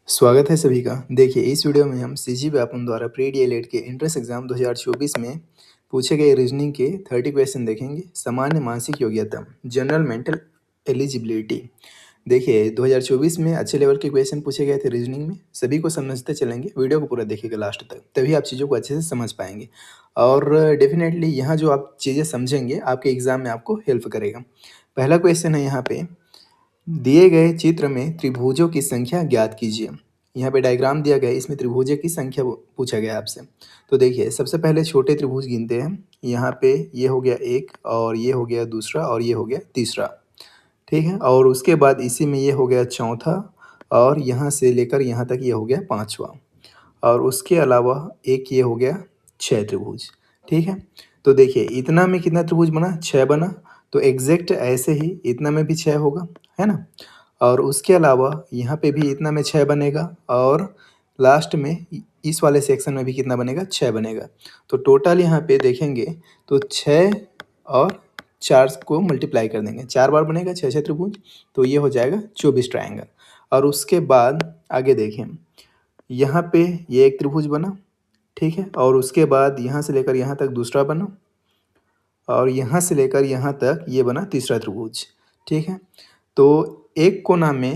स्वागत है सभी का। देखिए इस वीडियो में हम सीजी व्यापम द्वारा प्री डीएलएड के एंट्रेंस एग्जाम 2024 में पूछे गए रीजनिंग के 30 क्वेश्चन देखेंगे। सामान्य मानसिक योग्यता, जनरल मेंटल एलिजिबिलिटी। देखिए 2024 में अच्छे लेवल के क्वेश्चन पूछे गए थे रीजनिंग में। सभी को समझते चलेंगे, वीडियो को पूरा देखिएगा लास्ट तक, तभी आप चीज़ों को अच्छे से समझ पाएंगे। और डेफिनेटली यहाँ जो आप चीज़ें समझेंगे आपके एग्जाम में आपको हेल्प करेगा। पहला क्वेश्चन है यहाँ पे, दिए गए चित्र में त्रिभुजों की संख्या ज्ञात कीजिए। यहाँ पे डायग्राम दिया गया है, इसमें त्रिभुजों की संख्या पूछा गया है आपसे। तो देखिए सबसे पहले छोटे त्रिभुज गिनते हैं। यहाँ पे ये हो गया एक, और ये हो गया दूसरा, और ये हो गया तीसरा। ठीक है, और उसके बाद इसी में ये हो गया चौथा, और यहाँ से लेकर यहाँ तक ये हो गया पाँचवा, और उसके अलावा एक ये हो गया 6 त्रिभुज। ठीक है, तो देखिए इतना में कितना त्रिभुज बना, 6 बना। तो एग्जैक्ट ऐसे ही इतना में भी 6 होगा, है ना। और उसके अलावा यहाँ पे भी इतना में 6 बनेगा, और लास्ट में इस वाले सेक्शन में भी कितना बनेगा, 6 बनेगा। तो टोटल यहाँ पे देखेंगे तो 6 और 4 को मल्टीप्लाई कर देंगे, 4 बार बनेगा 6 त्रिभुज, तो ये हो जाएगा 24 ट्रायंगल। और उसके बाद आगे देखें, यहाँ पे ये एक त्रिभुज बना, ठीक है, और उसके बाद यहाँ से लेकर यहाँ तक दूसरा बना, और यहाँ से लेकर यहाँ तक ये बना तीसरा त्रिभुज। ठीक है, तो एक कोना में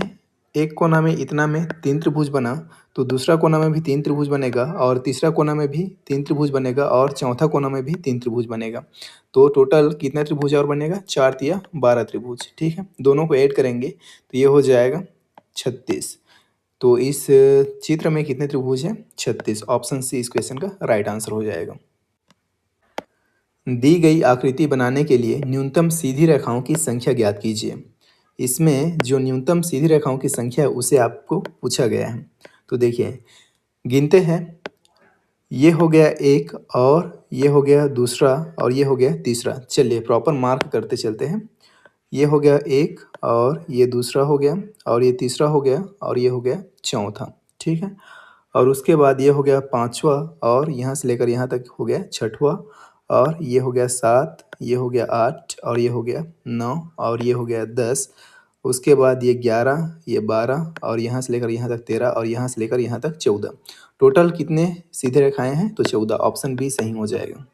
इतना में 3 त्रिभुज बना, तो दूसरा कोना में भी 3 त्रिभुज बनेगा, और तीसरा कोना में भी 3 त्रिभुज बनेगा, और चौथा कोना में भी 3 त्रिभुज बनेगा। तो टोटल कितना त्रिभुज और बनेगा, 4 तिया 12 त्रिभुज। ठीक है, दोनों को ऐड करेंगे तो ये हो जाएगा 36। तो इस चित्र में कितने त्रिभुज हैं, 36। ऑप्शन सी इस क्वेश्चन का राइट आंसर हो जाएगा। दी गई आकृति बनाने के लिए न्यूनतम सीधी रेखाओं की संख्या ज्ञात कीजिए। इसमें जो न्यूनतम सीधी रेखाओं की संख्या है उसे आपको पूछा गया है। तो देखिए गिनते हैं, ये हो गया एक, और ये हो गया दूसरा, और ये हो गया तीसरा। चलिए प्रॉपर मार्क करते चलते हैं। ये हो गया एक, और ये दूसरा हो गया, और ये तीसरा हो गया, और ये हो गया चौथा। ठीक है, और उसके बाद ये हो गया पाँचवा, और यहाँ से लेकर यहाँ तक हो गया छठवा, और ये हो गया 7, ये हो गया 8, और ये हो गया 9, और ये हो गया 10। उसके बाद ये 11, ये 12, और यहाँ से लेकर यहाँ तक 13, और यहाँ से लेकर यहाँ तक 14। टोटल कितने सीधे रेखाएं हैं, तो 14। ऑप्शन बी सही हो जाएगा।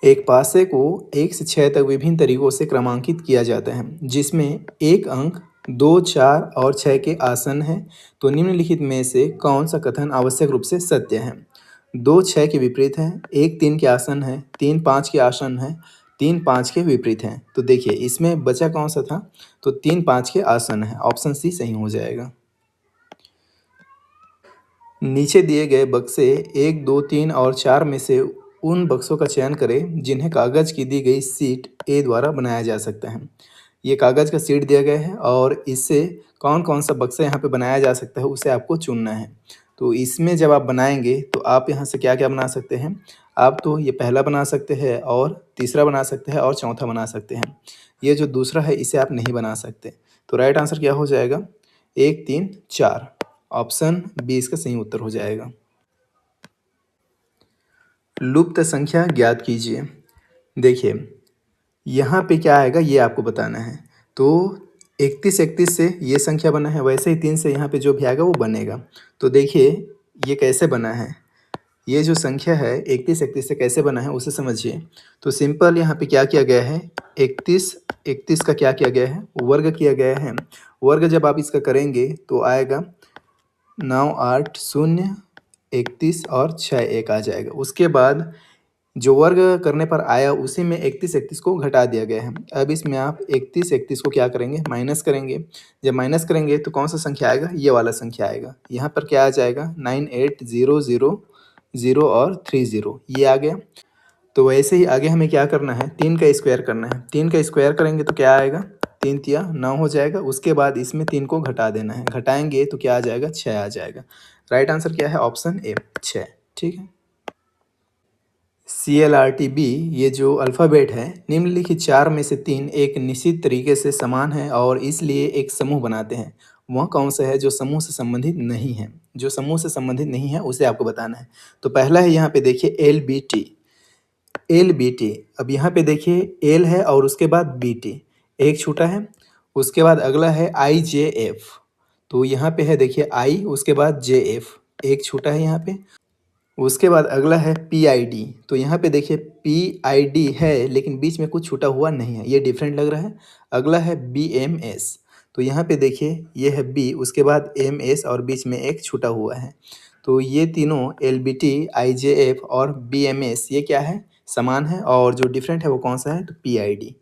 एक पासे को 1 से 6 तक विभिन्न तरीकों से क्रमांकित किया जाता है, जिसमें एक अंक 2, 4 और 6 के आसन है। तो निम्नलिखित में से कौन सा कथन आवश्यक रूप से सत्य है। 2 6 के विपरीत है, 1 3 के आसन है, 3 5 के आसन है, 3 5 के विपरीत है। तो देखिए इसमें बचा कौन सा था, तो 3 5 के आसन है। ऑप्शन सी सही हो जाएगा। नीचे दिए गए बक्से 1 2 3 और 4 में से उन बक्सों का चयन करें जिन्हें कागज की दी गई शीट ए द्वारा बनाया जा सकता है। ये कागज का शीट दिया गया है, और इससे कौन कौन सा बक्सा यहाँ पे बनाया जा सकता है उसे आपको चुनना है। तो इसमें जब आप बनाएंगे तो आप यहाँ से क्या क्या बना सकते हैं, आप तो ये पहला बना सकते हैं, और तीसरा बना सकते हैं, और चौथा बना सकते हैं। ये जो दूसरा है इसे आप नहीं बना सकते। तो राइट आंसर क्या हो जाएगा, 1 3 4। ऑप्शन बी इसका सही उत्तर हो जाएगा। लुप्त संख्या ज्ञात कीजिए। देखिए यहाँ पे क्या आएगा ये आपको बताना है। तो 31 से ये संख्या बना है, वैसे ही 3 से यहाँ पे जो भी आएगा वो बनेगा। तो देखिए ये कैसे बना है, ये जो संख्या है 31 से कैसे बना है उसे समझिए। तो सिंपल यहाँ पे क्या किया गया है, 31 का क्या किया गया है, वर्ग किया गया है। वर्ग जब आप इसका करेंगे तो आएगा 9 8 0 31 और 6 1 आ जाएगा। उसके बाद जो वर्ग करने पर आया उसी में 31 को घटा दिया गया है। अब इसमें आप 31 को क्या करेंगे, माइनस करेंगे। जब माइनस करेंगे तो कौन सा संख्या आएगा, ये वाला संख्या आएगा। यहाँ पर क्या आ जाएगा, 9 8 0 0 0 और 3 0, ये आ गया। तो वैसे ही आगे हमें क्या करना है, 3 का स्क्वायर करना है। 3 का स्क्वायर करेंगे तो क्या आएगा, 3 तिया 9 हो जाएगा। उसके बाद इसमें 3 को घटा देना है, घटाएंगे तो क्या आ जाएगा, 6 आ जाएगा। राइट आंसर क्या है, ऑप्शन ए 6। ठीक है। CLRTB ये जो अल्फ़ाबेट है, निम्नलिखित 4 में से 3 एक निश्चित तरीके से समान है और इसलिए एक समूह बनाते हैं। वह कौन सा है जो समूह से संबंधित नहीं है। जो समूह से संबंधित नहीं है उसे आपको बताना है। तो पहला है यहाँ पे देखिए LBT। LBT, अब यहाँ पे देखिए L है और उसके बाद BT, एक छूटा है। उसके बाद अगला है IJF, तो यहाँ पे है देखिए आई, उसके बाद जे एफ, एक छूटा है यहाँ पे। उसके बाद अगला है पी आई डी। तो यहाँ पे देखिए पी आई डी है लेकिन बीच में कुछ छूटा हुआ नहीं है, ये डिफरेंट लग रहा है। अगला है बी एम एस। तो यहाँ पे देखिए ये है बी, उसके बाद एम एस और बीच में एक छूटा हुआ है। तो ये तीनों एल बी टी, आई जे एफ और बी एम एस ये क्या है, समान है, और जो डिफरेंट है वो कौन सा है, तो P I D.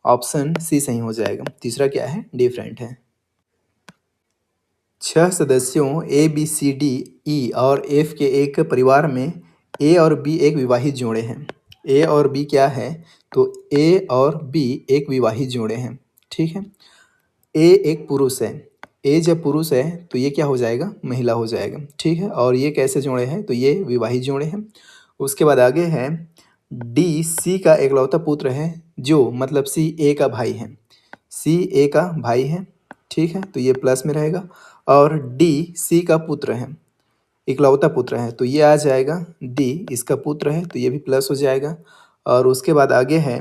Option C सही हो जाएगा। तीसरा क्या है, डिफरेंट है। 6 सदस्यों ए बी सी डी ई और एफ के एक परिवार में ए और बी एक विवाहित जोड़े हैं। ए और बी क्या है, तो ए और बी एक विवाहित जोड़े हैं, ठीक है। ए एक पुरुष है, ए जब पुरुष है तो ये क्या हो जाएगा, महिला हो जाएगा, ठीक है। और ये कैसे जोड़े हैं, तो ये विवाहित जोड़े हैं। उसके बाद आगे है डी सी का एकलौता पुत्र है, जो मतलब सी ए का भाई है, सी ए का भाई है, ठीक है, तो ये प्लस में रहेगा। और डी सी का पुत्र है, इकलौता पुत्र है, तो ये आ जाएगा डी इसका पुत्र है, तो ये भी प्लस हो जाएगा। और उसके बाद आगे है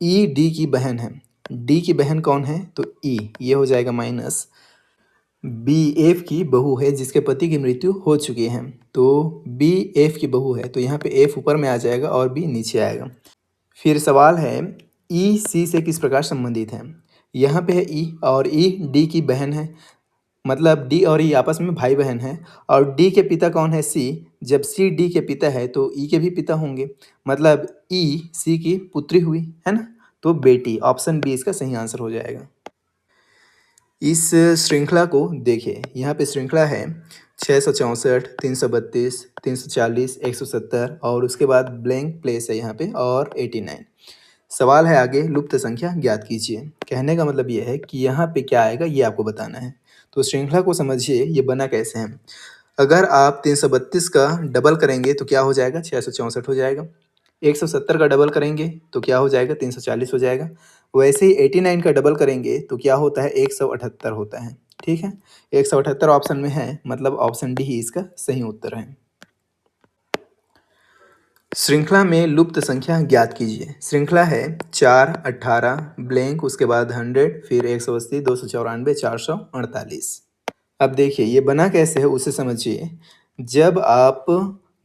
ई डी की बहन है। डी की बहन कौन है, तो ई, ये हो जाएगा माइनस। बी एफ की बहू है जिसके पति की मृत्यु हो चुकी है, तो बी एफ की बहू है, तो यहाँ पे एफ ऊपर में आ जाएगा और बी नीचे आएगा। फिर सवाल है ई सी से किस प्रकार संबंधित है। यहाँ पे है ई और ई डी की बहन है, मतलब डी और ई आपस में भाई बहन हैं। और डी के पिता कौन है, सी। जब सी डी के पिता है तो ई के भी पिता होंगे, मतलब ई सी की पुत्री हुई, है ना, तो बेटी। ऑप्शन बी इसका सही आंसर हो जाएगा। इस श्रृंखला को देखिए, यहाँ पे श्रृंखला है 664, 332, 340, 170 और उसके बाद ब्लैंक प्लेस है यहाँ पे और 89। सवाल है आगे, लुप्त संख्या ज्ञात कीजिए। कहने का मतलब ये है कि यहाँ पे क्या आएगा ये आपको बताना है। तो श्रृंखला को समझिए, ये बना कैसे है। अगर आप 332 का डबल करेंगे तो क्या हो जाएगा, 664 हो जाएगा। 170 का डबल करेंगे तो क्या हो जाएगा, 340 हो जाएगा। वैसे ही 89 का डबल करेंगे तो क्या होता है, 178 होता है, ठीक है। 178 ऑप्शन में है, मतलब ऑप्शन डी ही इसका सही उत्तर है। श्रृंखला में लुप्त संख्या ज्ञात कीजिए। श्रृंखला है 4, 18, ब्लैंक, उसके बाद 100, फिर 180, 294, 448। अब देखिए ये बना कैसे है उसे समझिए। जब आप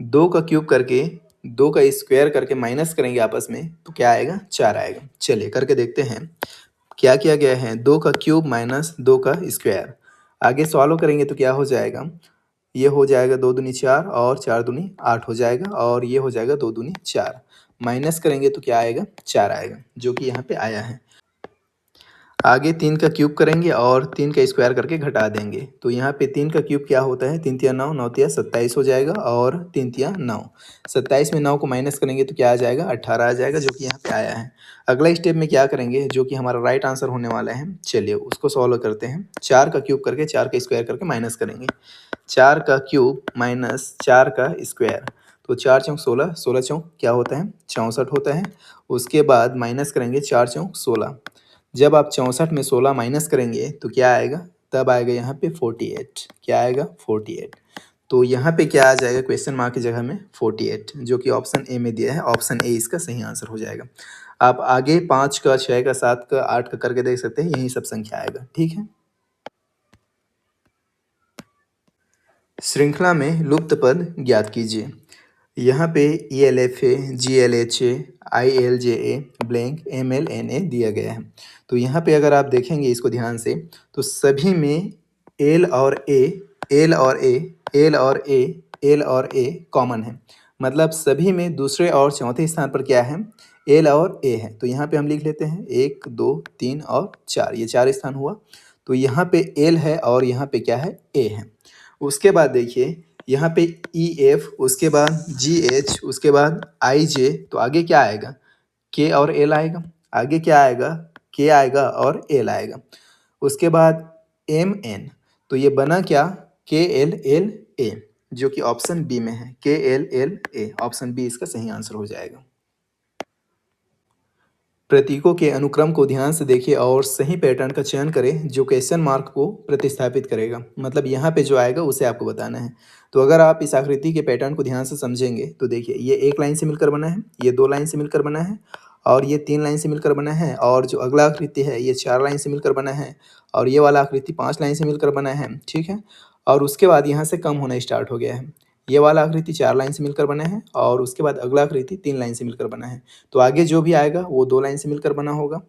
2 का क्यूब करके 2 का स्क्वायर करके माइनस करेंगे आपस में तो क्या आएगा, 4 आएगा। चलिए करके देखते हैं क्या किया गया है। 2 का क्यूब माइनस 2 का स्क्वायर, आगे सॉल्व करेंगे तो क्या हो जाएगा, ये हो जाएगा 2 दूनी 4 और 4 दूनी 8 हो जाएगा, और ये हो जाएगा 2 दूनी 4। माइनस करेंगे तो क्या आएगा, 4 आएगा, जो कि यहाँ पे आया है। आगे 3 का क्यूब करेंगे और 3 का स्क्वायर करके घटा देंगे, तो यहाँ पे 3 का क्यूब क्या होता है, 3 तिया 9, 9 तिया 27 हो जाएगा, और 3 तिया 9। 27 में 9 को माइनस करेंगे तो क्या आ जाएगा, 18 आ जाएगा, जो कि यहाँ पे आया है। अगला स्टेप में क्या करेंगे, जो कि हमारा राइट आंसर होने वाला है, चलिए उसको सॉल्व करते हैं। 4 का क्यूब करके 4 का स्क्वायर करके माइनस करेंगे। 4 का क्यूब माइनस 4 का स्क्वायर, तो 4 चौक 16, 16 चौक क्या होता है, 64 होता है। उसके बाद माइनस करेंगे 4 चौक 16। जब आप 64 में 16 माइनस करेंगे तो क्या आएगा, तब आएगा यहाँ पे 48। क्या आएगा, 48। तो यहाँ पे क्या आ जाएगा, क्वेश्चन मार्क की जगह में 48, जो कि ऑप्शन ए में दिया है। ऑप्शन ए इसका सही आंसर हो जाएगा। आप आगे 5 का, 6 का, 7 का, 8 का करके देख सकते हैं, यही सब संख्या आएगा, ठीक है। श्रृंखला में लुप्त पद ज्ञात कीजिए। यहाँ पे ELFA, GLHA, ILJA, blank, MLNA दिया गया है। तो यहाँ पे अगर आप देखेंगे इसको ध्यान से तो सभी में एल और ए, एल और ए, एल और ए, एल और ए कॉमन है, मतलब सभी में दूसरे और चौथे स्थान पर क्या है, एल और ए है। तो यहाँ पे हम लिख लेते हैं 1, 2, 3 और 4, ये 4 स्थान हुआ। तो यहाँ पे एल है और यहाँ पे क्या है, ए है। उसके बाद देखिए यहाँ पे EF, उसके बाद GH, उसके बाद IJ, तो आगे क्या आएगा, K और L आएगा। आगे क्या आएगा, K आएगा और L आएगा। उसके बाद MN, तो ये बना क्या, KLLA, जो कि ऑप्शन बी में है, KLLA। ऑप्शन बी इसका सही आंसर हो जाएगा। प्रतीकों के अनुक्रम को ध्यान से देखिए और सही पैटर्न का चयन करें जो क्वेश्चन मार्क को प्रतिस्थापित करेगा, मतलब यहाँ पे जो आएगा उसे आपको बताना है। तो अगर आप इस आकृति के पैटर्न को ध्यान से समझेंगे तो देखिए ये एक लाइन से मिलकर बना है, ये 2 लाइन से मिलकर बना है, और ये 3 लाइन से मिलकर बना है, और जो अगला आकृति है ये 4 लाइन से मिलकर बना है, और ये वाला आकृति 5 लाइन से मिलकर बना है, ठीक है। और उसके बाद यहाँ से कम होना स्टार्ट हो गया है। ये वाला आकृति 4 लाइन से मिलकर बना है, और उसके बाद अगला आकृति 3 लाइन से मिलकर बना है। तो आगे जो भी आएगा वो 2 लाइन से मिलकर बना होगा।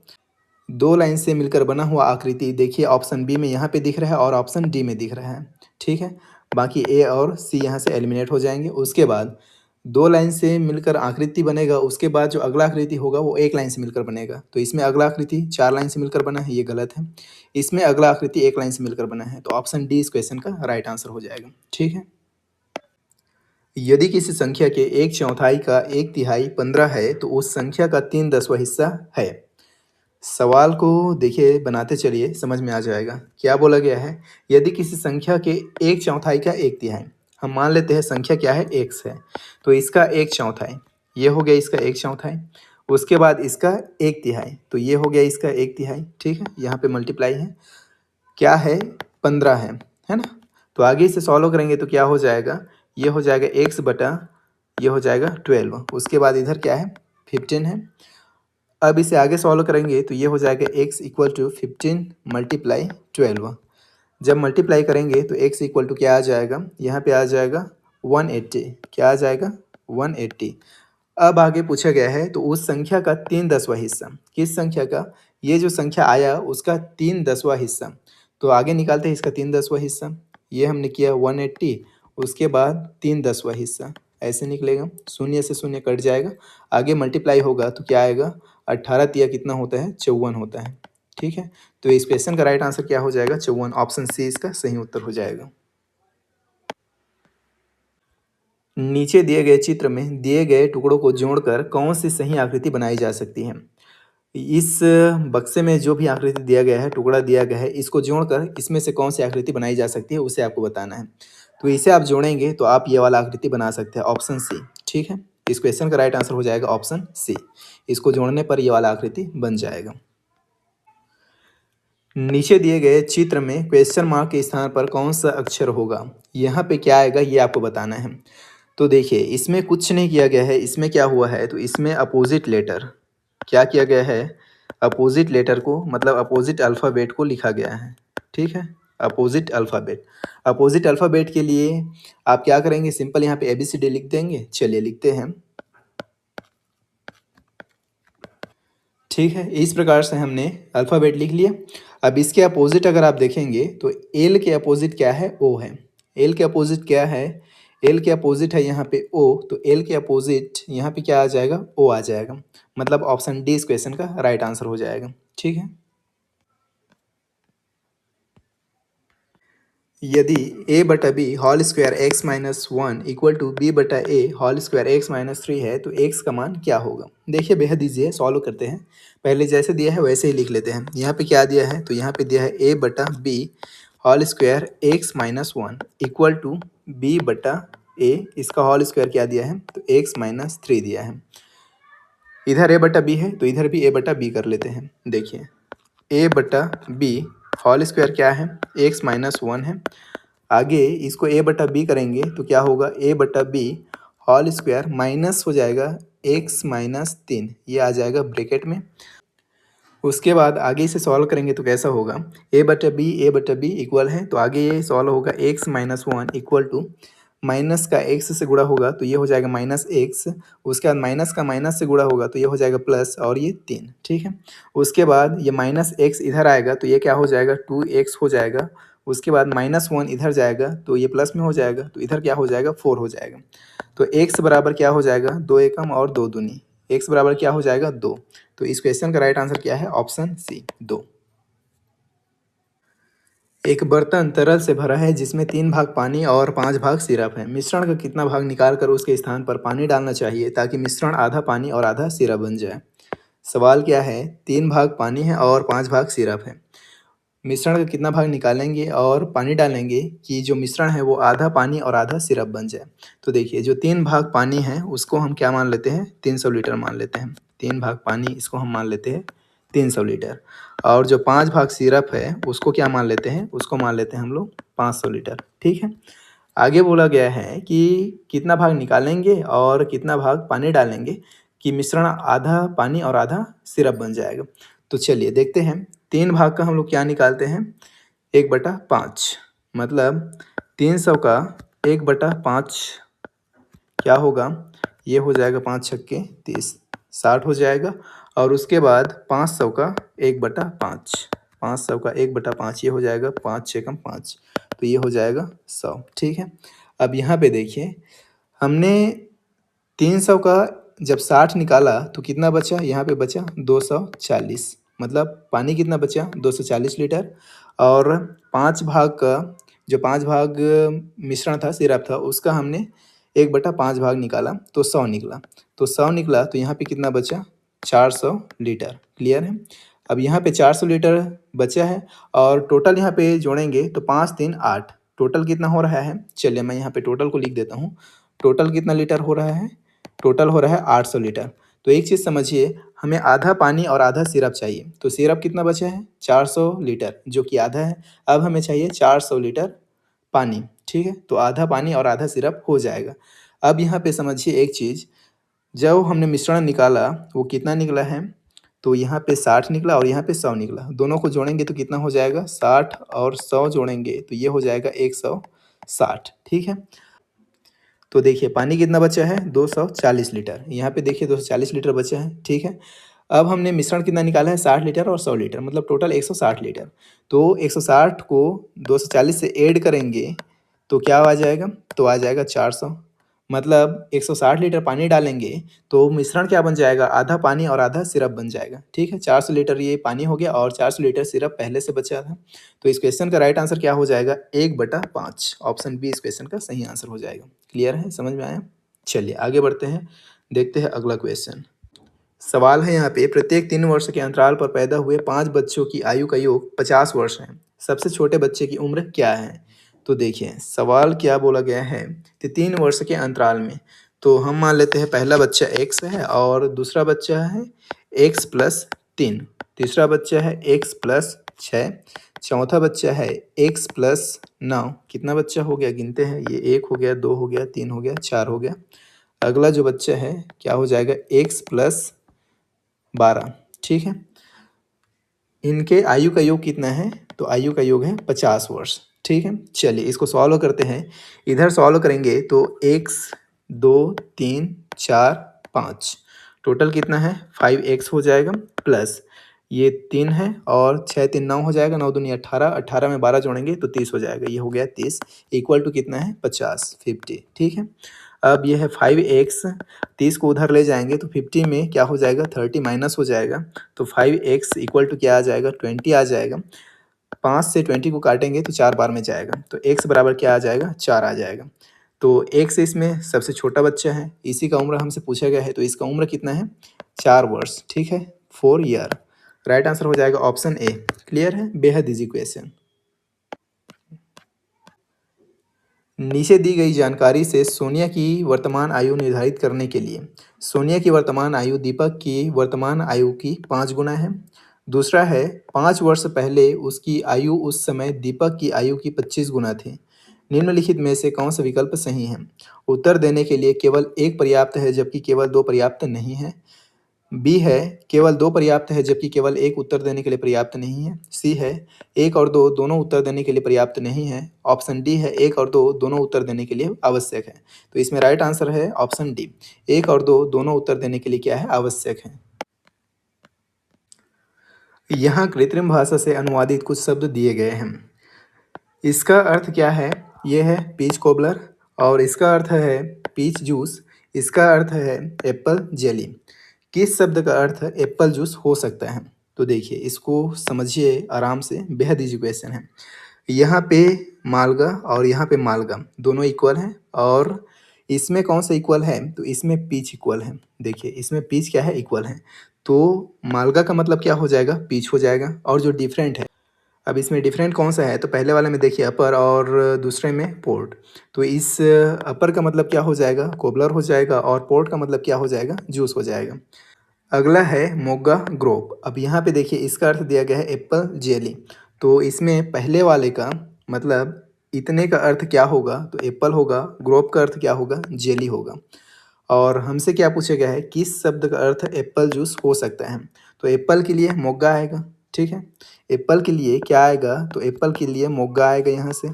2 लाइन से मिलकर बना हुआ आकृति देखिए ऑप्शन बी में यहाँ पे दिख रहा है और ऑप्शन डी में दिख रहा है, ठीक है। बाकी ए और सी यहाँ से एलिमिनेट हो जाएंगे। उसके बाद 2 लाइन से मिलकर आकृति बनेगा, उसके बाद जो अगला आकृति होगा वो 1 लाइन से मिलकर बनेगा। तो इसमें अगला आकृति 4 लाइन से मिलकर बना है, ये गलत है। इसमें अगला आकृति 1 लाइन से मिलकर बना है, तो ऑप्शन डी इस क्वेश्चन का राइट आंसर हो जाएगा, ठीक है। यदि किसी संख्या के 1/4 का 1/3 15 है तो उस संख्या का 3/10वां हिस्सा है। सवाल को देखिए बनाते चलिए, समझ में आ जाएगा। क्या बोला गया है, यदि किसी संख्या के 1/4 का 1/3, हम मान लेते हैं संख्या क्या है x है, तो इसका 1/4, ये हो गया इसका 1/4। उसके बाद इसका 1/3, तो ये हो गया इसका 1/3, ठीक है। यहाँ पे मल्टीप्लाई है, क्या है 15 है ना। तो आगे इसे सॉल्व करेंगे तो क्या हो जाएगा, ये हो जाएगा x बटा ये हो जाएगा 12। उसके बाद इधर क्या है 15 है। अब इसे आगे सॉल्व करेंगे तो ये हो जाएगा x इक्वल टू 15 मल्टीप्लाई 12। जब मल्टीप्लाई करेंगे तो x इक्वल टू क्या आ जाएगा, यहाँ पे आ जाएगा 180। क्या आ जाएगा 180। अब आगे पूछा गया है तो उस संख्या का 3/10वां हिस्सा, किस संख्या का, ये जो संख्या आया उसका 3/10वां हिस्सा। तो आगे निकालते हैं इसका 3/10वां हिस्सा। ये हमने किया 180, उसके बाद 3/10वां हिस्सा, ऐसे निकलेगा, शून्य से शून्य कट जाएगा। आगे मल्टीप्लाई होगा तो क्या आएगा, 18 तिया कितना होता है 54 होता है, ठीक है। तो इस क्वेश्चन का राइट आंसर क्या हो जाएगा 54, ऑप्शन सी इसका सही उत्तर हो जाएगा। नीचे दिए गए चित्र में दिए गए टुकड़ों को जोड़कर कौन सी सही आकृति बनाई जा सकती है। इस बक्से में जो भी आकृति दिया गया है, टुकड़ा दिया गया है, इसको जोड़कर इसमें से कौन सी आकृति बनाई जा सकती है उसे आपको बताना है। तो इसे आप जोड़ेंगे तो आप ये वाला आकृति बना सकते हैं, ऑप्शन सी, ठीक है। इस क्वेश्चन का राइट आंसर हो जाएगा ऑप्शन सी। इसको जोड़ने पर ये वाला आकृति बन जाएगा। नीचे दिए गए चित्र में क्वेश्चन मार्क के स्थान पर कौन सा अक्षर होगा, यहाँ पे क्या आएगा ये आपको बताना है। तो देखिए इसमें कुछ नहीं किया गया है, इसमें क्या हुआ है, तो इसमें अपोजिट लेटर क्या किया गया है, अपोजिट लेटर को मतलब अपोजिट अल्फ़ाबेट को लिखा गया है, ठीक है। अपोजिट अल्फ़ाबेट, अपोजिट अल्फ़ाबेट के लिए आप क्या करेंगे, सिंपल यहाँ पे ABCD लिख देंगे। चलिए लिखते हैं, ठीक है। इस प्रकार से हमने अल्फ़ाबेट लिख लिया। अब इसके अपोजिट अगर आप देखेंगे तो एल के अपोजिट क्या है, ओ है। एल के अपोजिट क्या है, एल के अपोजिट है यहाँ पे ओ, तो एल के अपोजिट यहाँ पे क्या आ जाएगा, ओ आ जाएगा। मतलब ऑप्शन डी इस क्वेश्चन का राइट आंसर हो जाएगा, ठीक है। यदि a बटा B whole square x minus 1 equal to B बटा A whole square x minus 3 है तो x का मान क्या होगा। देखिए बेहद ईजी है, सॉल्व करते हैं। पहले जैसे दिया है वैसे ही लिख लेते हैं। यहाँ पे क्या दिया है, तो यहाँ पे दिया है a बटा B whole square x minus 1 equal to B बटा ए, इसका होल स्क्वायर क्या दिया है, तो एक्स माइनस 3 दिया है। इधर a बटा बी है तो इधर भी a बटा बी कर लेते हैं। देखिए a बटा बी होल स्क्वायर क्या है, एक्स माइनस 1 है। आगे इसको a बटा बी करेंगे तो क्या होगा, a बटा बी होल स्क्वायर माइनस हो जाएगा एक्स माइनस 3, ये आ जाएगा ब्रैकेट में। उसके बाद आगे इसे सॉल्व करेंगे तो कैसा होगा, a बटा बी इक्वल है, तो आगे ये सॉल्व होगा x minus 1 equal to minus का एक्स से गुणा होगा तो ये हो जाएगा माइनस एक्स। उसके बाद माइनस का माइनस से गुणा होगा तो ये हो जाएगा प्लस, और ये 3, ठीक है। उसके बाद ये माइनस एक्स इधर आएगा तो ये क्या हो जाएगा 2x हो जाएगा। उसके बाद माइनस 1 इधर जाएगा तो ये प्लस में हो जाएगा, तो इधर क्या हो जाएगा 4 हो जाएगा। तो x बराबर क्या हो जाएगा, 2 एकम और 2 दूनी, x बराबर क्या हो जाएगा 2। तो इस क्वेश्चन का राइट आंसर क्या है, ऑप्शन सी 2। एक बर्तन तरल से भरा है जिसमें 3 भाग पानी और 5 भाग सिरप है। मिश्रण का कितना भाग निकाल कर उसके स्थान पर पानी डालना चाहिए ताकि मिश्रण आधा पानी और आधा सिरप बन जाए। सवाल क्या है, 3 भाग पानी है और 5 भाग सिरप है। मिश्रण का कितना भाग निकालेंगे और पानी डालेंगे कि जो मिश्रण है वो आधा पानी और आधा सिरप बन जाए। तो देखिए जो 3 भाग पानी है उसको हम क्या मान लेते हैं, 300 लीटर मान लेते हैं। 3 भाग पानी इसको हम मान लेते हैं 300 लीटर। और जो 5 भाग सिरप है उसको क्या मान लेते हैं, उसको मान लेते हैं हम लोग 500 लीटर, ठीक है। आगे बोला गया है कि कितना भाग निकालेंगे और कितना भाग पानी डालेंगे कि मिश्रण आधा पानी और आधा सिरप बन जाएगा। तो चलिए देखते हैं, 3 भाग का हम लोग क्या निकालते हैं, 1/5 मतलब 300 का 1/5 क्या होगा, ये हो जाएगा 5 छक्के 30, 60 हो जाएगा। और उसके बाद 500 का 1/5, 500 का 1/5 ये हो जाएगा 5 छः 5, तो ये हो जाएगा 100। ठीक है, अब यहाँ पे देखिए हमने 300 का जब 60 निकाला तो कितना बचा, यहाँ पे बचा 240, मतलब पानी कितना बचा 240 लीटर। और 5 भाग का जो 5 भाग मिश्रण था, सिरप था, उसका हमने 1/5 भाग निकाला तो 100 निकला। तो 100 निकला तो यहाँ पे कितना बचा 400 लीटर। क्लियर है। अब यहाँ पे 400 लीटर बचा है और टोटल यहाँ पे जोड़ेंगे तो 5 3 8, टोटल कितना हो रहा है, चलिए मैं यहाँ पे टोटल को लिख देता हूँ। टोटल कितना लीटर हो रहा है, टोटल हो रहा है 800 लीटर। तो एक चीज़ समझिए, हमें आधा पानी और आधा सिरप चाहिए। तो सिरप कितना बचा है 400 लीटर जो कि आधा है। अब हमें चाहिए 400 लीटर पानी। ठीक है, तो आधा पानी और आधा सिरप हो जाएगा। अब यहाँ पे समझिए एक चीज़, जब हमने मिश्रण निकाला वो कितना निकला है, तो यहाँ पे 60 निकला और यहाँ पे 100 निकला। दोनों को जोड़ेंगे तो कितना हो जाएगा, 60 और 100 जोड़ेंगे तो ये हो जाएगा 160। ठीक है, तो देखिए पानी कितना बचा है 240 लीटर, यहाँ पे देखिए 240 लीटर बचा है। ठीक है, अब हमने मिश्रण कितना निकाला है 60 लीटर और 100 लीटर, मतलब टोटल 160 लीटर। तो 160 को 240 से ऐड करेंगे तो क्या आ जाएगा, तो आ जाएगा 400। मतलब 160 लीटर पानी डालेंगे तो मिश्रण क्या बन जाएगा, आधा पानी और आधा सिरप बन जाएगा। ठीक है, 400 लीटर ये पानी हो गया और 400 लीटर सिरप पहले से बचा था। तो इस क्वेश्चन का राइट आंसर क्या हो जाएगा, 1/5। ऑप्शन बी इस क्वेश्चन का सही आंसर हो जाएगा। क्लियर है, समझ में आया। चलिए आगे बढ़ते हैं, देखते हैं अगला क्वेश्चन। सवाल है यहाँ पे, प्रत्येक 3 वर्ष के अंतराल पर पैदा हुए 5 बच्चों की आयु का योग 50 वर्ष है। सबसे छोटे बच्चे की उम्र क्या है। तो देखिए सवाल क्या बोला गया है कि 3 वर्ष के अंतराल में, तो हम मान लेते हैं पहला बच्चा x है और दूसरा बच्चा है x+3, तीसरा बच्चा है x+6, चौथा बच्चा है x+9। कितना बच्चा हो गया, गिनते हैं, ये 1 हो गया, 2 हो गया, 3 हो गया, 4 हो गया। अगला जो बच्चा है क्या हो जाएगा, x+12। ठीक है, इनके आयु का योग कितना है, तो आयु का योग है 50 वर्ष। ठीक है, चलिए इसको सॉल्व करते हैं। इधर सॉल्व करेंगे तो x 2 3 4 5, टोटल कितना है 5x हो जाएगा, प्लस ये 3 है और 6 3 9 हो जाएगा, 9 दूनी 18, 18 में 12 जोड़ेंगे तो 30 हो जाएगा, ये हो गया 30, इक्वल टू कितना है 50 50। ठीक है, अब ये है 5x, 30 को उधर ले जाएंगे तो 50 में क्या हो जाएगा 30 माइनस हो जाएगा, तो 5x इक्वल टू क्या आ जाएगा 20 आ जाएगा। 5 से 20 को काटेंगे तो 4 बार में जाएगा, तो x बराबर क्या आ जाएगा 4 आ जाएगा। तो x इसमें सबसे छोटा बच्चा है, इसी का उम्र हमसे पूछा गया है, तो इसका उम्र कितना है 4 वर्ष। ठीक है, 4 ईयर। राइट आंसर हो जाएगा ऑप्शन ए। क्लियर है, बेहद इजी क्वेश्चन। नीचे दी गई जानकारी से सोनिया की वर्तमान आयु निर्धारित करने के लिए, सोनिया की वर्तमान आयु दीपक की वर्तमान आयु की 5 गुना है। दूसरा है 5 वर्ष पहले उसकी आयु उस समय दीपक की आयु की 25 गुना थी। निम्नलिखित में से कौन सा विकल्प सही है। उत्तर देने के लिए केवल एक पर्याप्त है जबकि केवल 2 पर्याप्त नहीं है। बी है केवल 2 पर्याप्त है जबकि केवल एक उत्तर देने के लिए पर्याप्त नहीं है। सी है 1 और 2 दोनों उत्तर देने के लिए पर्याप्त नहीं है। ऑप्शन डी है 1 और 2 दोनों उत्तर देने के लिए आवश्यक है। तो इसमें राइट आंसर है ऑप्शन डी, 1 और 2 दोनों उत्तर देने के लिए क्या है, आवश्यक है। यहाँ कृत्रिम भाषा से अनुवादित कुछ शब्द दिए गए हैं। इसका अर्थ क्या है, ये है पीच कोबलर, और इसका अर्थ है पीच जूस, इसका अर्थ है एप्पल जेली। किस शब्द का अर्थ एप्पल जूस हो सकता है। तो देखिए इसको समझिए आराम से, बेहद इजी क्वेश्चन है। यहाँ पे मालगा और यहाँ पे मालगा दोनों इक्वल हैं, और इसमें कौन सा इक्वल है, तो इसमें पीच इक्वल है। देखिए इसमें पीच क्या है, इक्वल है, तो मालगा का मतलब क्या हो जाएगा, पीच हो जाएगा। और जो डिफरेंट है, अब इसमें डिफरेंट कौन सा है, तो पहले वाले में देखिए अपर और दूसरे में पोर्ट, तो इस अपर का मतलब क्या हो जाएगा, कोबलर हो जाएगा, और पोर्ट का मतलब क्या हो जाएगा, जूस हो जाएगा। अगला है मोगा ग्रोप। अब यहाँ पे देखिए इसका अर्थ दिया गया है एप्पल जेली, तो इसमें पहले वाले का मतलब इतने का अर्थ क्या होगा, तो एप्पल होगा, ग्रोप का अर्थ क्या होगा, जेली होगा। और हमसे क्या पूछा गया है, किस शब्द का अर्थ एप्पल जूस हो सकता है। तो एप्पल के लिए मोग्गा आएगा, ठीक है। एप्पल के लिए क्या आएगा, तो एप्पल के लिए मोग्गा आएगा यहाँ से।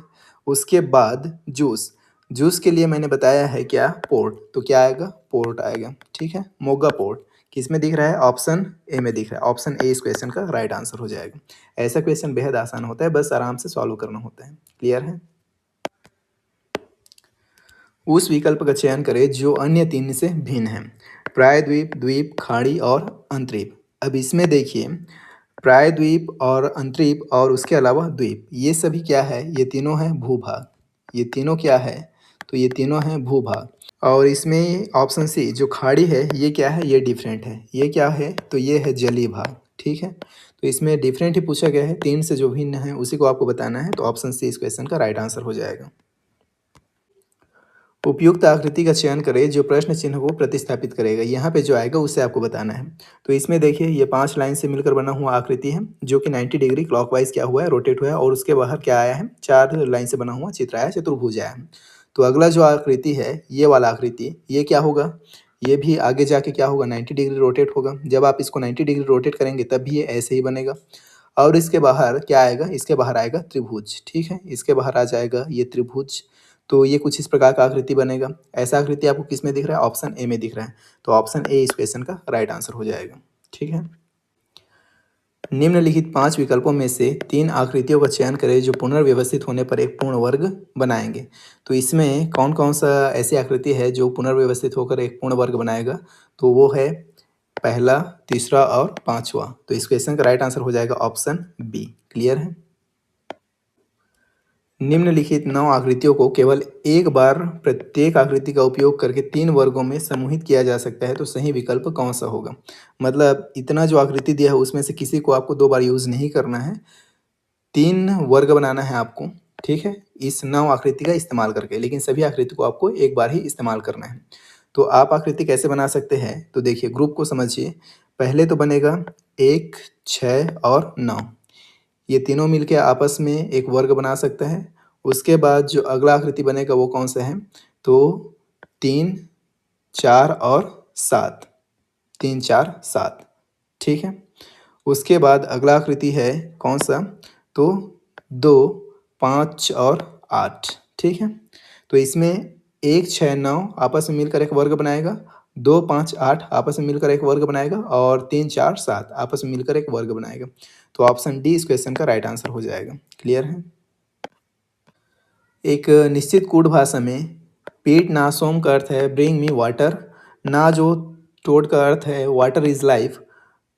उसके बाद जूस, जूस के लिए मैंने बताया है क्या, पोर्ट, तो क्या आएगा, पोर्ट आएगा, ठीक है। मोग्गा पोर्ट किस में दिख रहा है, ऑप्शन ए में दिख रहा है। ऑप्शन ए इस क्वेश्चन का राइट आंसर हो जाएगा। ऐसा क्वेश्चन बेहद आसान होता है, बस आराम से सॉल्व करना होता है। क्लियर है। उस विकल्प का चयन करें जो अन्य तीन से भिन्न है। प्रायद्वीप, द्वीप, खाड़ी और अंतरीप। अब इसमें देखिए, प्रायद्वीप और अंतरीप और उसके अलावा द्वीप, ये सभी क्या है, ये तीनों हैं भूभाग। ये तीनों क्या है, तो ये तीनों हैं भूभाग। और इसमें ऑप्शन सी जो खाड़ी है, ये क्या है, ये डिफरेंट है। ये क्या है, तो ये है जलीय भाग, ठीक है। तो इसमें डिफरेंट ही पूछा गया है, तीन से जो भिन्न है उसी को आपको बताना है। तो ऑप्शन सी इस क्वेश्चन का राइट आंसर हो जाएगा। उपयुक्त आकृति का चयन करें जो प्रश्न चिन्ह को प्रतिस्थापित करेगा। यहाँ पे जो आएगा उससे आपको बताना है। तो इसमें देखिए, ये 5 लाइन से मिलकर बना हुआ आकृति है जो कि 90 डिग्री क्लॉकवाइज क्या हुआ है, रोटेट हुआ है। और उसके बाहर क्या आया है, 4 लाइन से बना हुआ चित्र आया, चतुर्भुज आया है। तो अगला जो आकृति है, ये वाला आकृति, ये क्या होगा, ये भी आगे जाके क्या होगा, 90 डिग्री रोटेट होगा। जब आप इसको 90 डिग्री रोटेट करेंगे तब भी ये ऐसे ही बनेगा। और इसके बाहर क्या आएगा, इसके बाहर आएगा त्रिभुज, ठीक है। इसके बाहर आ जाएगा ये त्रिभुज। तो ये कुछ इस प्रकार का आकृति बनेगा। ऐसा आकृति आपको किस में दिख रहा है, ऑप्शन ए में दिख रहा है। तो ऑप्शन ए इस क्वेश्चन का राइट आंसर हो जाएगा, ठीक है। निम्नलिखित 5 विकल्पों में से 3 आकृतियों का चयन करें जो पुनर्व्यवस्थित होने पर एक पूर्ण वर्ग बनाएंगे। तो इसमें कौन कौन सा ऐसी आकृति है जो पुनर्व्यवस्थित होकर एक पूर्ण वर्ग बनाएगा, तो वो है पहला, तीसरा और पांचवा। तो इस क्वेश्चन का राइट आंसर हो जाएगा ऑप्शन बी। क्लियर है। निम्नलिखित 9 आकृतियों को केवल एक बार प्रत्येक आकृति का उपयोग करके 3 वर्गों में समूहित किया जा सकता है। तो सही विकल्प कौन सा होगा। मतलब इतना जो आकृति दिया है उसमें से किसी को आपको 2 बार यूज़ नहीं करना है, 3 वर्ग बनाना है आपको, ठीक है, इस 9 आकृति का इस्तेमाल करके। लेकिन सभी आकृति को आपको एक बार ही इस्तेमाल करना है। तो आप आकृति कैसे बना सकते हैं, तो देखिए ग्रुप को समझिए। पहले तो बनेगा 1, 6 और 9, ये तीनों मिलके आपस में एक वर्ग बना सकते हैं। उसके बाद जो अगला आकृति बनेगा वो कौन सा है, तो 3, 4 और 7, 3, 4, 7, ठीक है। उसके बाद अगला आकृति है कौन सा, तो 2, 5 और 8, ठीक है। तो इसमें 1, 6, 9 आपस में मिलकर एक वर्ग बनाएगा, 2, 5, 8 आपस में मिलकर एक वर्ग बनाएगा, और 3, 4, 7 आपस में मिलकर एक वर्ग बनाएगा। तो ऑप्शन डी इस क्वेश्चन का राइट आंसर हो जाएगा। क्लियर है। एक निश्चित कूट भाषा में पीट ना सोम का अर्थ है ब्रिंग मी वाटर, ना जो टोड का अर्थ है वाटर इज लाइफ,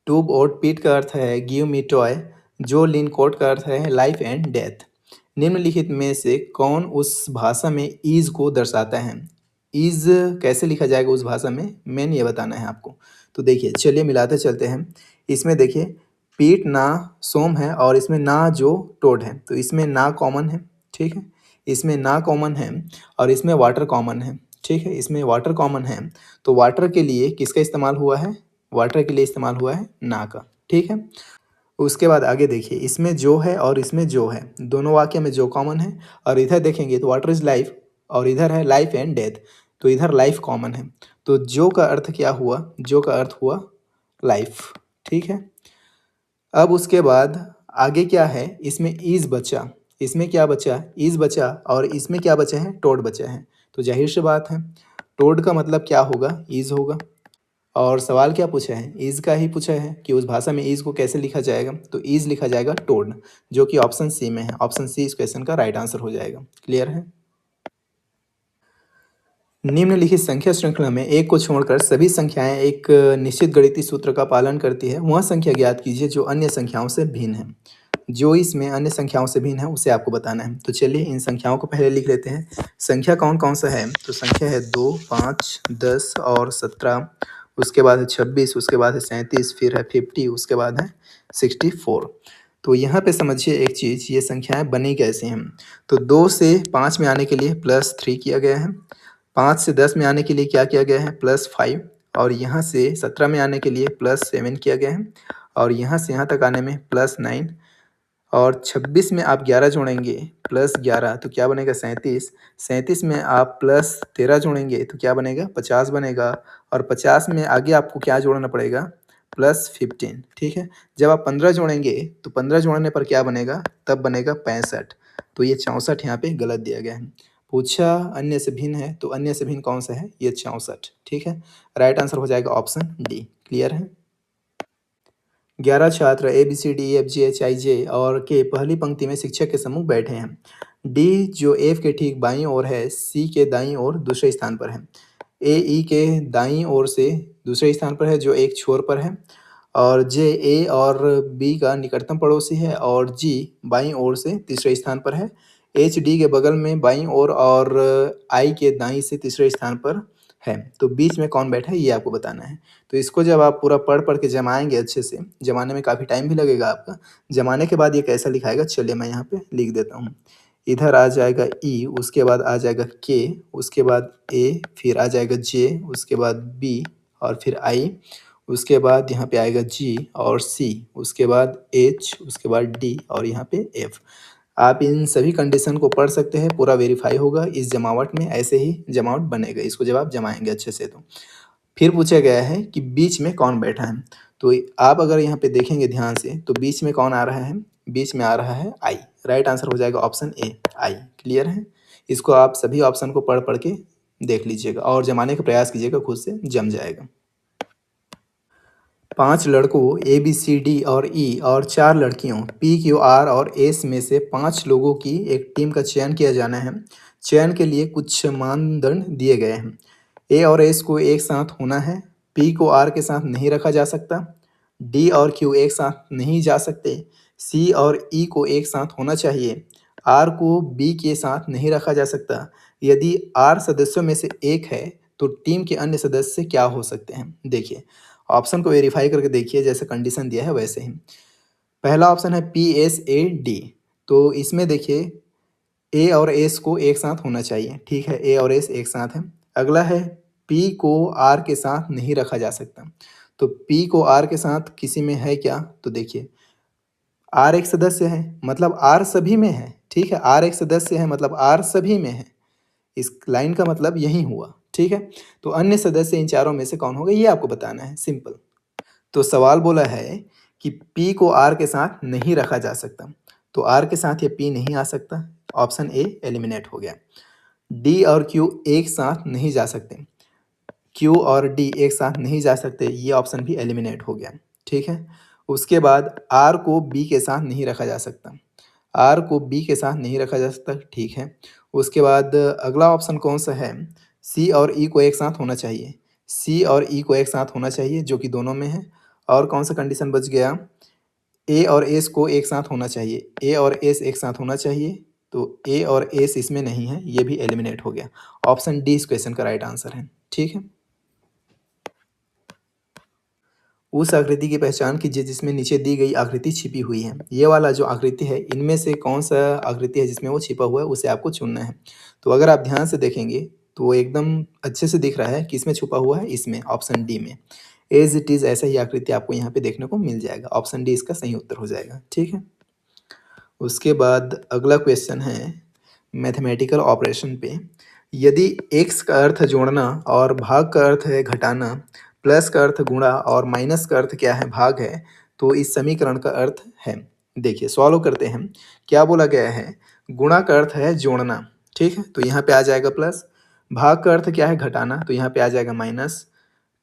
टूब और पीट का अर्थ है गिव मी टॉय, जो लिन कोट का अर्थ है लाइफ एंड डेथ। निम्नलिखित में से कौन उस भाषा में ईज को दर्शाता है। ईज कैसे लिखा जाएगा उस भाषा में, मेन ये बताना है आपको। तो देखिए चलिए मिलाते चलते हैं। इसमें देखिए पीट ना सोम है और इसमें ना जो टोड है, तो इसमें ना कॉमन है, ठीक है। इसमें ना कॉमन है और इसमें वाटर कॉमन है, ठीक है। इसमें वाटर कॉमन है, तो वाटर के लिए किसका इस्तेमाल हुआ है, वाटर के लिए इस्तेमाल हुआ है ना का, ठीक है। उसके बाद आगे देखिए, इसमें जो है और इसमें जो है, दोनों वाक्य में जो कॉमन है। और इधर देखेंगे तो वाटर इज लाइफ और इधर है लाइफ एंड डेथ, तो इधर लाइफ कॉमन है। तो जो का अर्थ क्या हुआ, जो का अर्थ हुआ लाइफ, ठीक है। अब उसके बाद आगे क्या है, इसमें ईज बचा, इसमें क्या बचा, ईज बचा, और इसमें क्या बचा है, टोड बचा है। तो जाहिर सी बात है टोड का मतलब क्या होगा, ईज होगा। और सवाल क्या पूछा है, ईज का ही पूछा है कि उस भाषा में ईज को कैसे लिखा जाएगा। तो ईज लिखा जाएगा टोड, जो कि ऑप्शन सी में है। ऑप्शन सी इस क्वेश्चन का राइट आंसर हो जाएगा। क्लियर है। निम्नलिखित संख्या श्रृंखला में एक को छोड़कर सभी संख्याएं एक निश्चित गणितीय सूत्र का पालन करती है। वह संख्या ज्ञात कीजिए जो अन्य संख्याओं से भिन्न है। जो इसमें अन्य संख्याओं से भिन्न है उसे आपको बताना है। तो चलिए इन संख्याओं को पहले लिख लेते हैं। संख्या कौन कौन सा है, तो संख्या है 2, 5, 10 और 17। उसके बाद है 26, उसके बाद है 37, फिर है 50, उसके बाद है 64। तो यहाँ पे समझिए एक चीज़, ये संख्याएं बनी कैसे हैं। तो 2 से 5 में आने के लिए +3 किया गया है, 5 से 10 में आने के लिए क्या किया गया है, +5, और यहाँ से 17 में आने के लिए +7 किया गया है, और यहाँ से यहाँ तक आने में +9, और 26 में आप 11 जोड़ेंगे प्लस 11 तो क्या बनेगा 37। 37 में आप प्लस 13 जोड़ेंगे तो क्या बनेगा 50 बनेगा। और 50 में आगे आपको क्या जोड़ना पड़ेगा प्लस 15। ठीक है, जब आप 15 जोड़ेंगे तो 15 जोड़ने पर क्या बनेगा तब बनेगा 65। तो ये 64 यहाँ पे गलत दिया गया है। पूछा अन्य से भिन्न है तो अन्य से भिन्न कौन सा है, ये 64। ठीक है, राइट आंसर हो जाएगा ऑप्शन डी। क्लियर है। 11 छात्र A B C D F G H I J और के पहली पंक्ति में शिक्षक के सम्मुख बैठे हैं। डी जो एफ के ठीक बाईं ओर है, सी के दाईं ओर दूसरे स्थान पर है, ए ई के दाईं ओर से दूसरे स्थान पर है जो एक छोर पर है, और जे ए और बी का निकटतम पड़ोसी है, और जी बाईं ओर से तीसरे स्थान पर है, एच डी के बगल में बाईं ओर और आई के दाईं से तीसरे स्थान पर है। तो बीच में कौन बैठा है ये आपको बताना है। तो इसको जब आप पूरा पढ़ के जमाएंगे अच्छे से, जमाने में काफ़ी टाइम भी लगेगा आपका। जमाने के बाद ये कैसा लिखाएगा चलिए मैं यहाँ पे लिख देता हूँ। इधर आ जाएगा ई, उसके बाद आ जाएगा के, उसके बाद ए, फिर आ जाएगा जे, उसके बाद बी और फिर आई, उसके बाद यहाँ पे आएगा जी और सी, उसके बाद एच, उसके बाद डी और यहाँ पे एफ। आप इन सभी कंडीशन को पढ़ सकते हैं, पूरा वेरीफाई होगा इस जमावट में, ऐसे ही जमावट बनेगा इसको जब आप जमाएंगे अच्छे से। तो फिर पूछा गया है कि बीच में कौन बैठा है। तो आप अगर यहाँ पे देखेंगे ध्यान से तो बीच में कौन आ रहा है, बीच में आ रहा है आई। राइट आंसर हो जाएगा ऑप्शन ए आई। क्लियर है। इसको आप सभी ऑप्शन को पढ़ के देख लीजिएगा और जमाने का प्रयास कीजिएगा, खुद से जम जाएगा। 5 लड़कों ए बी सी डी और ई और 4 लड़कियों पी क्यू आर और एस में से 5 लोगों की एक टीम का चयन किया जाना है। चयन के लिए कुछ मानदंड दिए गए हैं। ए और एस को एक साथ होना है, पी को आर के साथ नहीं रखा जा सकता, डी और क्यू एक साथ नहीं जा सकते, सी और ई को एक साथ होना चाहिए, आर को बी के साथ नहीं रखा जा सकता। यदि आर सदस्यों में से एक है तो टीम के अन्य सदस्य क्या हो सकते हैं। देखिए ऑप्शन को वेरीफाई करके देखिए, जैसे कंडीशन दिया है वैसे ही। पहला ऑप्शन है पी एस ए डी, तो इसमें देखिए ए और एस को एक साथ होना चाहिए। ठीक है, ए और एस एक साथ है। अगला है पी को आर के साथ नहीं रखा जा सकता, तो पी को आर के साथ किसी में है क्या, तो देखिए आर एक सदस्य है मतलब आर सभी में है। ठीक है, आर एक सदस्य है मतलब आर सभी में है, इस लाइन का मतलब यही हुआ। ठीक है, तो अन्य सदस्य इन चारों में से कौन होगा ये आपको बताना है, सिंपल। तो सवाल बोला है कि पी को आर के साथ नहीं रखा जा सकता, तो आर के साथ ये पी नहीं आ सकता, ऑप्शन ए एलिमिनेट हो गया। डी और क्यू एक साथ नहीं जा सकते, क्यू और डी एक साथ नहीं जा सकते, ये ऑप्शन भी एलिमिनेट हो गया। ठीक है, उसके बाद आर को बी के साथ नहीं रखा जा सकता, आर को बी के साथ नहीं रखा जा सकता। ठीक है, उसके बाद अगला ऑप्शन कौन सा है, सी और ई को एक साथ होना चाहिए, सी और ई को एक साथ होना चाहिए जो कि दोनों में है। और कौन सा कंडीशन बच गया, ए और एस को एक साथ होना चाहिए, ए और एस एक साथ होना चाहिए, तो ए और एस इसमें नहीं है, ये भी एलिमिनेट हो गया। ऑप्शन डी इस क्वेश्चन का राइट आंसर है। ठीक है, उस आकृति की पहचान कीजिए जिसमें नीचे दी गई आकृति छिपी हुई है। ये वाला जो आकृति है इनमें से कौन सा आकृति है जिसमें वो छिपा हुआ है, उसे आपको चुनना है। तो अगर आप ध्यान से देखेंगे तो वो एकदम अच्छे से दिख रहा है, किसमें छुपा हुआ है, इसमें ऑप्शन डी में। एज इट इज़ ऐसा ही आकृति आपको यहाँ पे देखने को मिल जाएगा, ऑप्शन डी इसका सही उत्तर हो जाएगा। ठीक है, उसके बाद अगला क्वेश्चन है मैथमेटिकल ऑपरेशन पे। यदि x का अर्थ जोड़ना और भाग का अर्थ है घटाना, प्लस का अर्थ गुणा और माइनस का अर्थ क्या है, भाग है, तो इस समीकरण का अर्थ है। देखिए सॉल्व करते हैं। क्या बोला गया है, गुणा का अर्थ है जोड़ना। ठीक है, तो यहाँ पे आ जाएगा प्लस। भाग का अर्थ क्या है, घटाना, तो यहाँ पे आ जाएगा माइनस।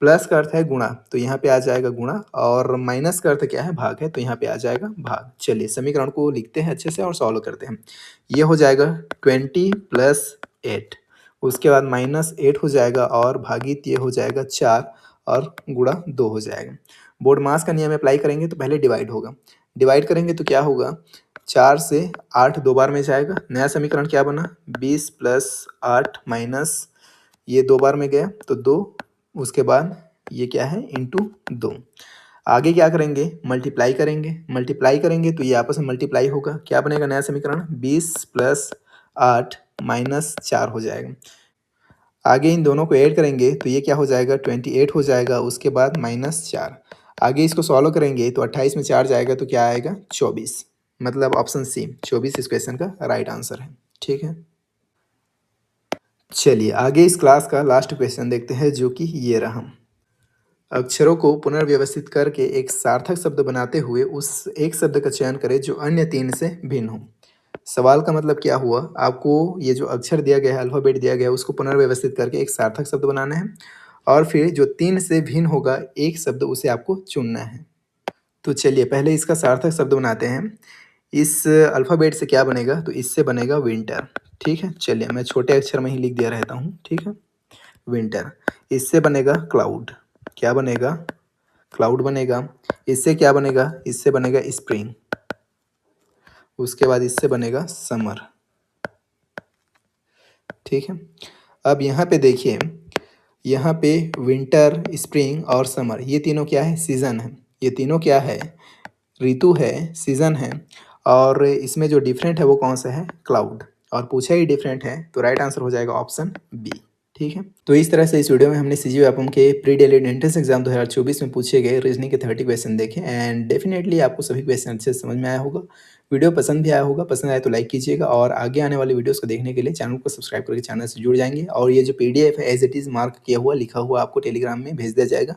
प्लस का अर्थ है गुणा, तो यहाँ पे आ जाएगा गुणा, और माइनस का अर्थ क्या है, भाग है, तो यहाँ पे आ जाएगा भाग। चलिए समीकरण को लिखते हैं अच्छे से और सॉल्व करते हैं। ये हो जाएगा 20 प्लस 8, उसके बाद माइनस 8 हो जाएगा और भागित ये हो जाएगा 4 और गुणा 2 हो जाएगा। बोर्ड मास का नियम अप्लाई करेंगे तो पहले डिवाइड होगा, डिवाइड करेंगे तो क्या होगा, 4 से 8 दो बार में जाएगा। नया समीकरण क्या बना, 20 प्लस 8 माइनस ये दो बार में गया तो 2, उसके बाद ये क्या है इंटू 2। आगे क्या करेंगे, मल्टीप्लाई करेंगे, मल्टीप्लाई करेंगे तो ये आपस में मल्टीप्लाई होगा। क्या बनेगा नया समीकरण, 20 प्लस 8 माइनस 4 हो जाएगा। आगे इन दोनों को ऐड करेंगे तो ये क्या हो जाएगा, 28 हो जाएगा, उसके बाद माइनस 4। आगे इसको सॉल्व करेंगे तो 28 में 4 जाएगा तो क्या आएगा, 24 मतलब ऑप्शन सी 24 इस क्वेश्चन का राइट आंसर है। ठीक है, चलिए आगे इस क्लास का लास्ट क्वेश्चन देखते हैं जो कि ये रहा। अक्षरों को पुनर्व्यवस्थित करके एक सार्थक शब्द बनाते हुए उस एक शब्द का चयन करें जो अन्य 3 से भिन्न हो। सवाल का मतलब क्या हुआ, आपको ये जो अक्षर दिया गया है, अल्फ़ाबेट दिया गया है, उसको पुनर्व्यवस्थित करके एक सार्थक शब्द बनाना है और फिर जो 3 से भिन्न होगा एक शब्द उसे आपको चुनना है। तो चलिए पहले इसका सार्थक शब्द बनाते हैं। इस अल्फ़ाबेट से क्या बनेगा, तो इससे बनेगा विंटर। ठीक है, चलिए मैं छोटे अक्षर में ही लिख दिया रहता हूँ। ठीक है, विंटर। इससे बनेगा क्लाउड। क्या बनेगा, क्लाउड बनेगा। इससे क्या बनेगा, इससे बनेगा स्प्रिंग। उसके बाद इससे बनेगा समर। ठीक है, अब यहाँ पे देखिए, यहाँ पे विंटर, स्प्रिंग और समर ये तीनों क्या है, सीज़न है। ये तीनों क्या है, ऋतु है, सीज़न है। और इसमें जो डिफरेंट है वो कौन सा है, क्लाउड। और पूछा ही डिफरेंट है तो राइट आंसर हो जाएगा ऑप्शन बी। ठीक है, तो इस तरह से इस वीडियो में हमने सीजी व्यापम के प्री डिएलएड एंट्रेंस एग्जाम 2024 में पूछे गए रीजनिंग के 30 क्वेश्चन देखे एंड डेफिनेटली आपको सभी क्वेश्चन अच्छे से समझ में आया होगा। वीडियो पसंद भी आया होगा, पसंद आए तो लाइक कीजिएगा और आगे आने वाले वीडियोस को देखने के लिए चैनल को सब्सक्राइब करके चैनल से जुड़ जाएंगे। और ये जो पीडीएफ है एज इट इज़ मार्क किया हुआ लिखा हुआ आपको टेलीग्राम में भेज दिया जाएगा।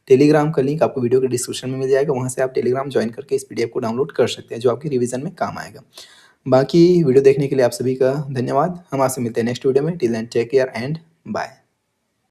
टेलीग्राम का लिंक आपको वीडियो के डिस्क्रिप्शन में मिल जाएगा, वहाँ से आप टेलीग्राम ज्वाइन करके इस पीडीएफ को डाउनलोड कर सकते हैं जो आपकी रिवीजन में काम आएगा। बाकी वीडियो देखने के लिए आप सभी का धन्यवाद। हम आपसे मिलते हैं नेक्स्ट वीडियो में। Till then take care and bye.